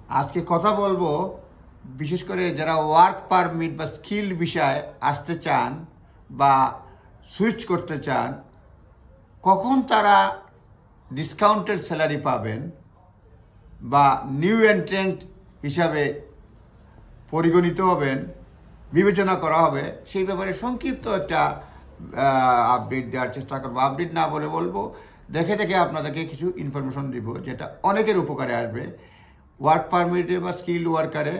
আজকে কথা বলবো বিশেষ করে যারা ওয়ার্ক পারমিট বা স্কিল বিষয়ে আসতে চান বা সুইচ করতে চান, কখন তারা ডিসকাউন্টেড স্যালারি পাবেন বা নিউ এন্ট্রেন্ট হিসাবে পরিগণিত হবেন, বিবেচনা করা হবে, সেই ব্যাপারে সংক্ষিপ্ত একটা আপডেট দেওয়ার চেষ্টা করবো। আপডেট না বলে বলবো, দেখে দেখে আপনাদেরকে কিছু ইনফরমেশন দিব যেটা অনেকের উপকারে আসবে। ওয়ার্ক পারমিটে বা স্কিল ওয়ার্কারে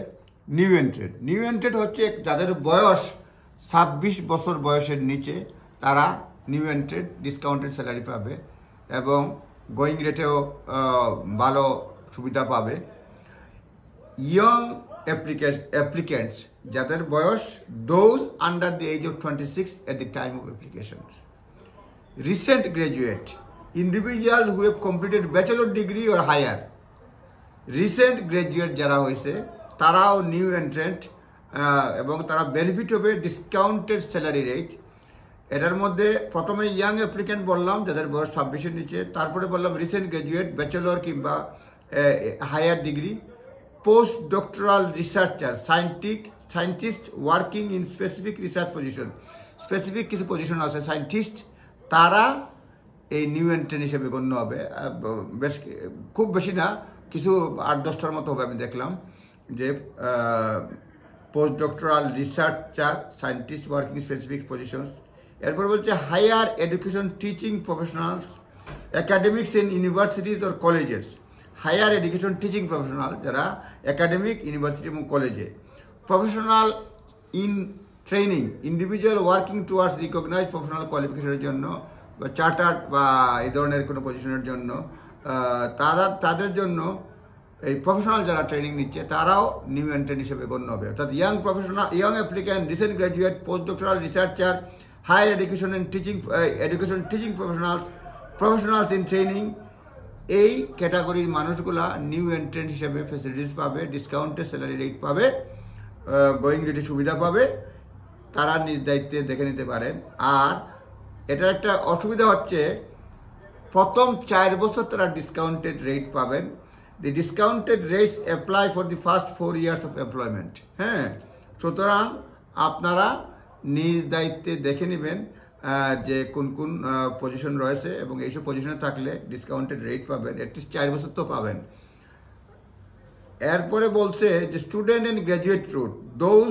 নিউ এন্ট্রেড হচ্ছে যাদের বয়স 26 বছর বয়সের নিচে, তারা নিউ এন্ট্রেড ডিসকাউন্টেড স্যালারি পাবে এবং গোয়িং রেটেও ভালো সুবিধা পাবে। ইয়ং applicants যাদের বয়স those under the age of 26 at the time of application, recent graduate, individual who have completed bachelor degree or higher, recent graduate যারা হয়েছে তারাও নিউ এন্ট্রেন্ট এবং তারা বেনিফিট হবে ডিসকাউন্টেড স্যালারি রেট। এটার মধ্যে প্রথমে ইয়াং অ্যাপ্লিক্যান্ট বললাম যাদের বয়স 26-এর নিচে, তারপরে বললাম রিসেন্ট গ্রাজুয়েট, ব্যাচেলর কিংবা higher degree, post doctoral researcher, scientist working in specific research position, specific কিছু পজিশন আছে সায়েন্টিস্ট, তারা এই নিউ এন্ট্রেন্ট হিসেবে গণ্য হবে। বেশ খুব বেশি না, কিছু 8-10টার মতো হবে আমি দেখলাম, যে post doctoral researcher, scientist working specific positions. এরপর বলছে higher education teaching professionals, academics in universities or colleges, higher education teaching professional যারা একাডেমিক ইউনিভার্সিটি এবং কলেজে, professional in training, individual working towards recognise professional কোয়ালিফিকেশনের জন্য বা চার্টার্ড বা এই ধরনের কোনো পজিশনের জন্য, তাদের জন্য এই প্রফেশনাল যারা ট্রেনিং নিচ্ছে তারাও নিউ এন্ট্রেন্ট হিসেবে গণ্য হবে। অর্থাৎ young applicant, recent graduate, post doctoral researcher, higher education and teaching professionals in training, এই ক্যাটাগরির মানুষগুলা নিউ এন্ট্রেন্ট হিসেবে ফ্যাসিলিটিস পাবে, ডিসকাউন্টেড স্যালারি রেট পাবে, গোয়িং রেটে সুবিধা পাবে, তারা নিজ দায়িত্বে দেখে নিতে পারেন। আর এটার একটা অসুবিধা হচ্ছে, প্রথম 4 বছর তারা ডিসকাউন্টেড রেট পাবেন। The discounted rates apply for the first 4 years of employment. হ্যাঁ, সুতরাং আপনারা নিজ দায়িত্বে দেখে নেবেন যে কোন কোন পজিশন রয়েছে এবং এইসব পজিশনে থাকলে ডিসকাউন্টেড রেট পাবেন, অ্যাটলিস্ট 4 বছর তো পাবেন। এরপরে বলছে যে student and graduate route, those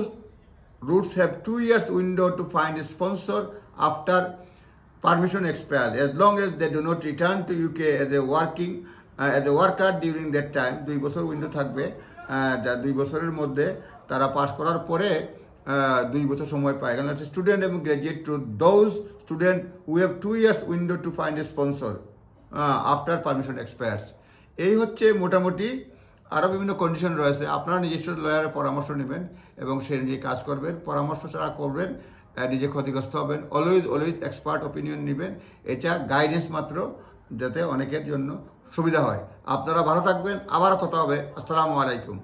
routes have 2 years window to find a sponsor after permission expires, as long as they do not return to UK as a worker during that time. 2 বছর window থাকবে, 2 বছরের মধ্যে তারা pass করার পরে 2 বছর সময় পায়। কারণ হচ্ছে স্টুডেন্ট এবং graduate to those student who have 2 years window to find a sponsor after permission expires. এই হচ্ছে মোটামুটি। আরও বিভিন্ন কন্ডিশন রয়েছে, আপনারা নিজস্ব লয়ারের পরামর্শ নেবেন এবং সে নিয়ে কাজ করবেন। পরামর্শ ছাড়া করবেন নিজে ক্ষতিগ্রস্ত হবেন। অলওয়েজ এক্সপার্ট ওপিনিয়ন নেবেন, এটা গাইডেন্স মাত্র, যাতে অনেকের জন্য সুবিধা হয়। আপনারা ভালো থাকবেন, আবারও কথা হবে। আসসালামু আলাইকুম।